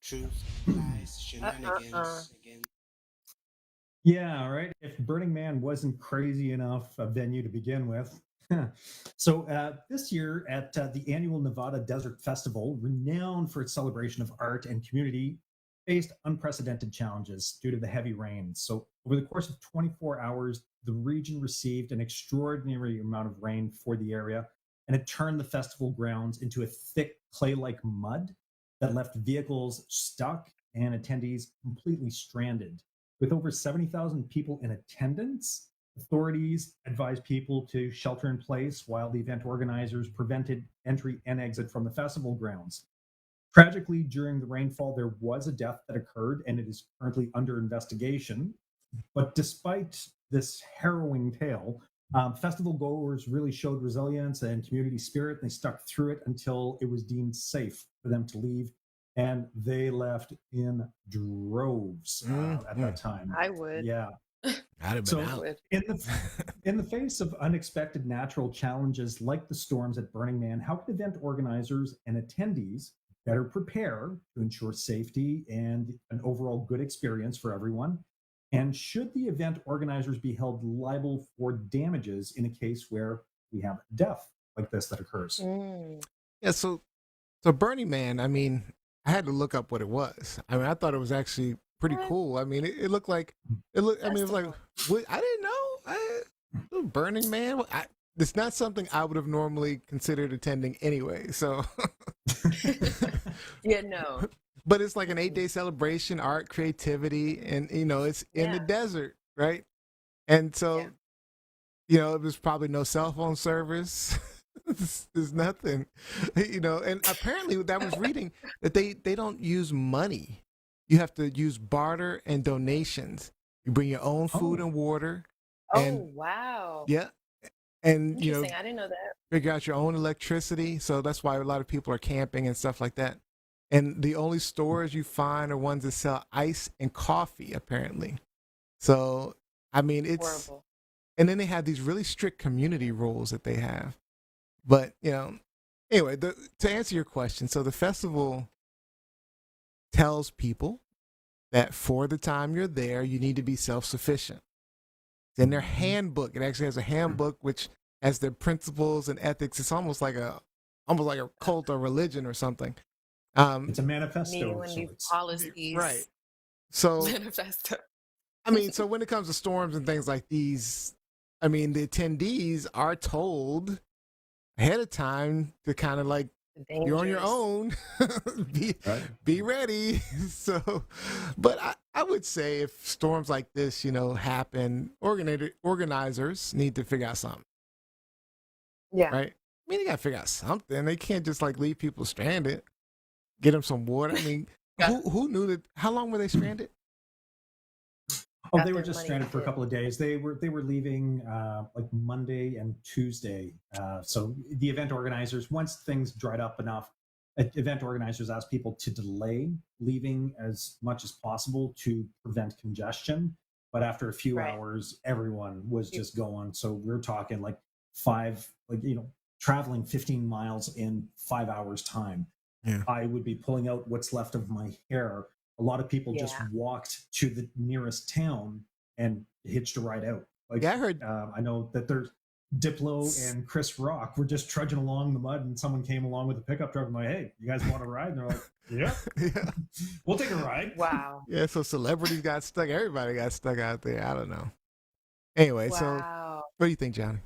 Truth, lies, Uh-uh. shenanigans. Yeah, right. If Burning Man wasn't crazy enough a venue to begin with. So this year at the annual Nevada Desert Festival, renowned for its celebration of art and community, faced unprecedented challenges due to the heavy rains. So over the course of 24 hours, the region received an extraordinary amount of rain for the area, and it turned the festival grounds into a thick clay-like mud that left vehicles stuck and attendees completely stranded. With over 70,000 people in attendance, authorities advised people to shelter in place while the event organizers prevented entry and exit from the festival grounds. Tragically, during the rainfall, there was a death that occurred, and it is currently under investigation. But despite this harrowing tale, festival goers really showed resilience and community spirit. They stuck through it until it was deemed safe for them to leave, and they left in droves at that time. I would. Yeah. I'd have been So out. in the face of unexpected natural challenges like the storms at Burning Man, how can event organizers and attendees better prepare to ensure safety and an overall good experience for everyone? And should the event organizers be held liable for damages in a case where we have death like this that occurs? Yeah, so Burning Man, I mean, I had to look up what it was. I mean, I thought it was actually pretty cool. I mean, it looked like I mean, it was like I didn't know. Burning Man. It's not something I would have normally considered attending anyway. So, Yeah, no. but it's like an 8-day celebration, art, creativity, and it's in the desert, right? And so, it was probably no cell phone service. There's nothing, and apparently that was reading that they don't use money. You have to use barter and donations. You bring your own food and water. And, wow. Yeah. And, Interesting. I didn't know that. figure out your own electricity. So that's why a lot of people are camping and stuff like that. And the only stores you find are ones that sell ice and coffee, apparently. So, I mean, it's horrible. And then they have these really strict community rules that they have. But, anyway, to answer your question, so the festival tells people that for the time you're there, you need to be self-sufficient. It's in their handbook. It actually has a handbook which has their principles and ethics. It's almost like a cult or religion or something. It's a manifesto. Policies. Right. So manifesto. I mean, so when it comes to storms and things like these, I mean, the attendees are told ahead of time to kind of like, you're on your own. be ready. So, but I would say if storms like this, happen, organizers need to figure out something. Yeah. Right. I mean, they got to figure out something. They can't just like leave people stranded. Get them some water. I mean, who knew that? How long were they stranded? Oh, they were just stranded for a couple of days. They were leaving like Monday and Tuesday. So the event organizers, once things dried up enough, event organizers asked people to delay leaving as much as possible to prevent congestion. But after a few hours, everyone was just going. So we're talking like traveling 15 miles in 5 hours time. Yeah. I would be pulling out what's left of my hair. A lot of people just walked to the nearest town and hitched a ride out. Like, I heard. I know that there's Diplo and Chris Rock were just trudging along the mud, and someone came along with a pickup truck and like, "Hey, you guys want a ride?" And they're like, "Yeah, we'll take a ride." Wow. Yeah. So celebrities got stuck. Everybody got stuck out there. I don't know. Anyway, so what do you think, Johnny?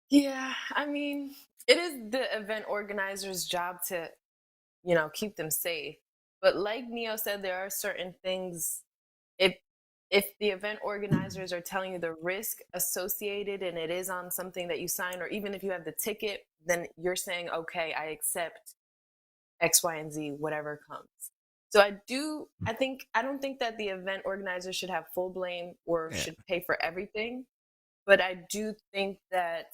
Yeah, I mean, it is the event organizer's job to, keep them safe. But like Neo said, there are certain things, if the event organizers are telling you the risk associated and it is on something that you sign, or even if you have the ticket, then you're saying, okay, I accept X, Y, and Z, whatever comes. So I don't think that the event organizers should have full blame or should pay for everything. But I do think that,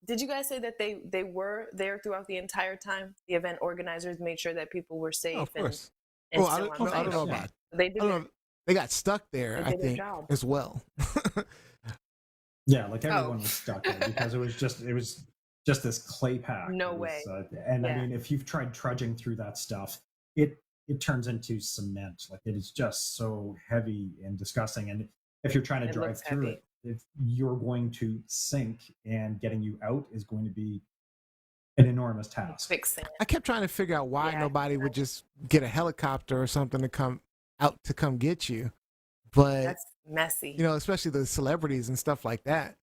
did you guys say that they were there throughout the entire time? The event organizers made sure that people were safe. Oh, of course. And I don't know about it. They got stuck there, I think, as well. Yeah, like everyone was stuck there because it was just this clay pack. No way. I mean, if you've tried trudging through that stuff, it it turns into cement. Like it is just so heavy and disgusting. And if you're trying to It drive looks through heavy. it, if you're going to sink, and getting you out is going to be an enormous task. Quicksand. I kept trying to figure out why Yeah. nobody would just get a helicopter or something to come out to come get you. But That's messy. you know, especially the celebrities and stuff like that.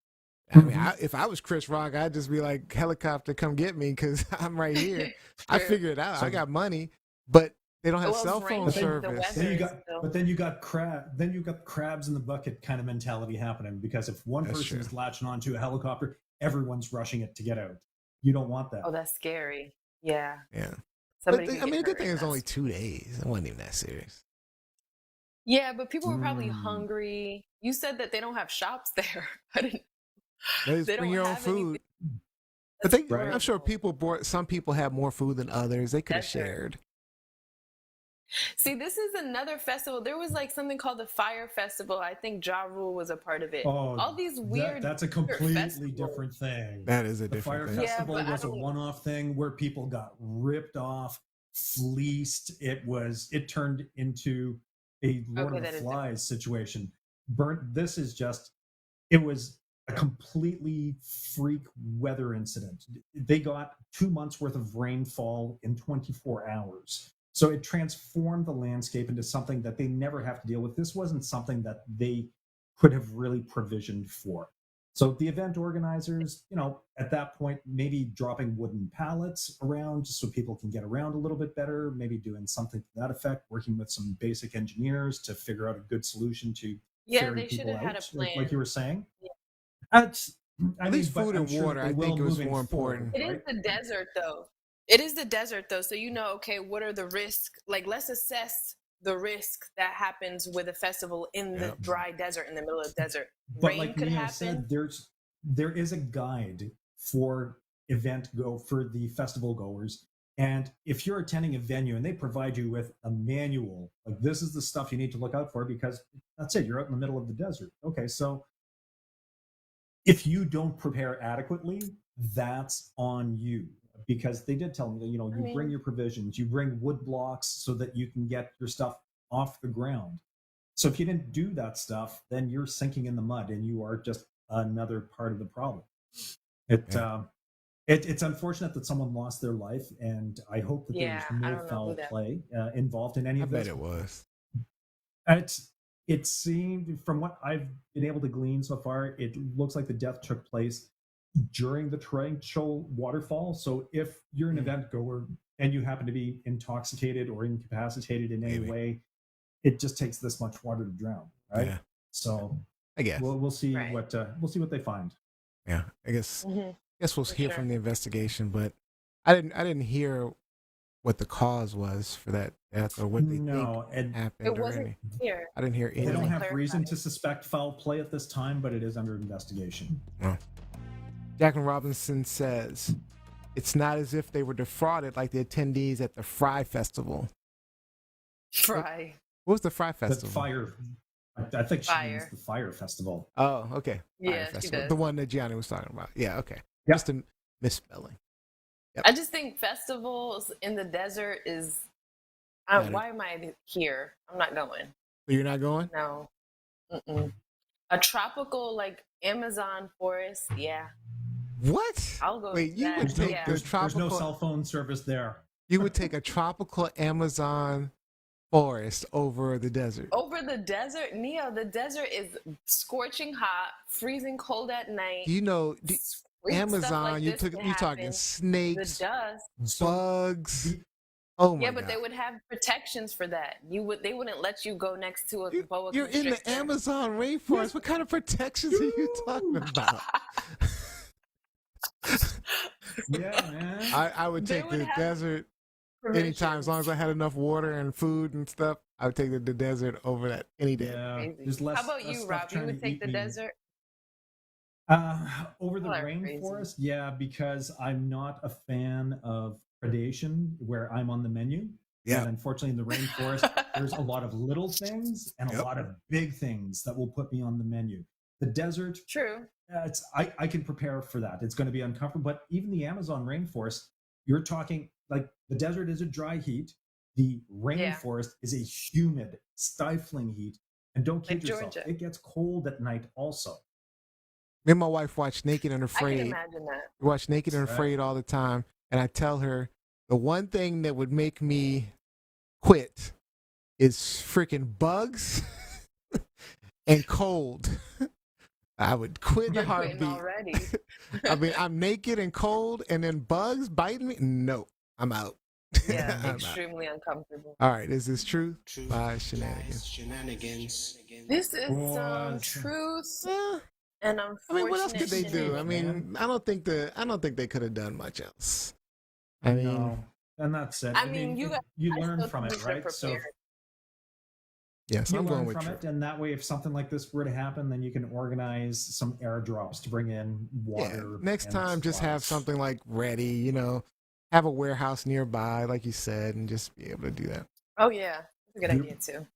I mean, Mhm. if I was Chris Rock, I'd just be like, helicopter, come get me because I'm right here. I True. figured it out. I So- got money, but they don't have Well, it's cell phone raining, the service. weather- Then you There is got, still- but then you got crabs in the bucket kind of mentality happening, because if one That's person is true. latching onto a helicopter, everyone's rushing it to get out. You don't want that. Oh, that's scary. Yeah. Yeah. Somebody But could I mean, get the good hurt thing in is that. only 2 days. It wasn't even that serious. Yeah, but people were probably Mm. hungry. You said that they don't have shops there. I didn't. They just They bring don't your own have anything. food. But That's Right. I'm sure horrible. some people have more food than others. They could have That's true. shared. See, this is another festival. There was like something called the Fire Festival. I think Ja Rule was a part of it. Oh, All these weird. that's a completely festivals. different thing. That is a The Fire different thing. Yeah, Festival but I was a don't- one-off thing where people got ripped off, fleeced. It turned into a Lord Okay, of that the is Flies situation. This is just, it was a completely freak weather incident. They got 2 months worth of rainfall in 24 hours. So it transformed the landscape into something that they never have to deal with. This wasn't something that they could have really provisioned for. So the event organizers, at that point, maybe dropping wooden pallets around just so people can get around a little bit better, maybe doing something to that effect, working with some basic engineers to figure out a good solution to Yeah, ferry they should people have had a out, plan. like you were saying. Yeah. At least food and water, I think it was more important. It is the desert, though. It is the desert, though. So okay, what are the risks? Like, let's assess the risk that happens with a festival in the Yep. dry desert, in the middle of the desert. But Rain like could Neo happen. said, there is a guide for the festival goers. And if you're attending a venue and they provide you with a manual, like this is the stuff you need to look out for, because that's it, you're out in the middle of the desert. Okay, so if you don't prepare adequately, that's on you. Because they did tell me that, you bring your provisions, you bring wood blocks so that you can get your stuff off the ground. So if you didn't do that stuff, then you're sinking in the mud and you are just another part of the problem. It's unfortunate that someone lost their life, and I hope that Yeah, there's I no don't know foul who that- play involved in any I of bet this. it was. It seemed, from what I've been able to glean so far, it looks like the death took place during the torrential waterfall. So if you're an event goer and you happen to be intoxicated or incapacitated in any Maybe. way, it just takes this much water to drown, right? Yeah. So I guess. we'll see Right. what they find. Yeah. I guess Mhm. we'll For hear sure. from the investigation, but I didn't hear what the cause was for that death or what they No, think and happened. It or wasn't any. clear. I didn't hear they don't anything. have reason clarified. to suspect foul play at this time, but it is under investigation. Jacqueline Robinson says, it's not as if they were defrauded like the attendees at the Fry Festival. Fry. What was the Fry The Festival? fire, I think she means Fire. the Fire Festival. Oh, okay. Yeah, Fire she Festival. does. The one that Gianni was talking about. Yeah, okay. Yep. Just a misspelling. I just think festivals in the desert is. Got it. Why am I here? I'm not going. So you're not going? No. Mm-mm. A tropical, like Amazon forest, yeah. What? I'll go. Wait, to you that. would take yeah. the There's no tropical. cell phone service there. You would take a tropical Amazon forest over the desert. Over the desert, Neo. The desert is scorching hot, freezing cold at night. You know, Freak stuff Amazon. like You this took. can You talking happen. snakes, The dust. bugs. Oh my Yeah, but god! they would have protections for that. They wouldn't let you go next to a boa You're in the constrictor. Amazon rainforest. What kind of protections are you talking about? Yeah, man. I would They take would the have desert anytime, as long as I had enough water and food and stuff. I would take the desert over that any day. Yeah, Crazy. there's less. How about less you, stuff Rob? You trying would to take eat the me. desert? Over the People are crazy. rainforest, yeah, because I'm not a fan of predation where I'm on the menu. Yeah. And unfortunately, in the rainforest, there's a lot of little things and a Yep. lot of big things that will put me on the menu. The desert, True. I can prepare for that. It's going to be uncomfortable. But even the Amazon rainforest, you're talking like the desert is a dry heat. The Yeah. rainforest is a humid, stifling heat. And don't kid Like yourself, Georgia. it gets cold at night also. Me and my wife watch Naked and I can Afraid. imagine that. We watch Naked and Right. Afraid all the time, and I tell her the one thing that would make me quit is freaking bugs and cold. I would quit in a You're quitting heartbeat. already. I mean, I'm naked and cold, and then bugs biting me. No, I'm out. Yeah, I'm out. extremely uncomfortable. All right, is this true? By shenanigans. This is Oh, some truth Eh, and I mean, what else unfortunate could they do? I shenanigans. mean, I don't think they could have done much else. I mean, no, and that's it. I mean, you I learn still from think it, you should right? So prepare. yes, you I'm going learn with from true. it, and that way, if something like this were to happen, then you can organize some airdrops to bring in Yeah, water. next and time, just have supplies. something like ready. Have a warehouse nearby, like you said, and just be able to do that. Oh yeah, that's a good Yep. idea too.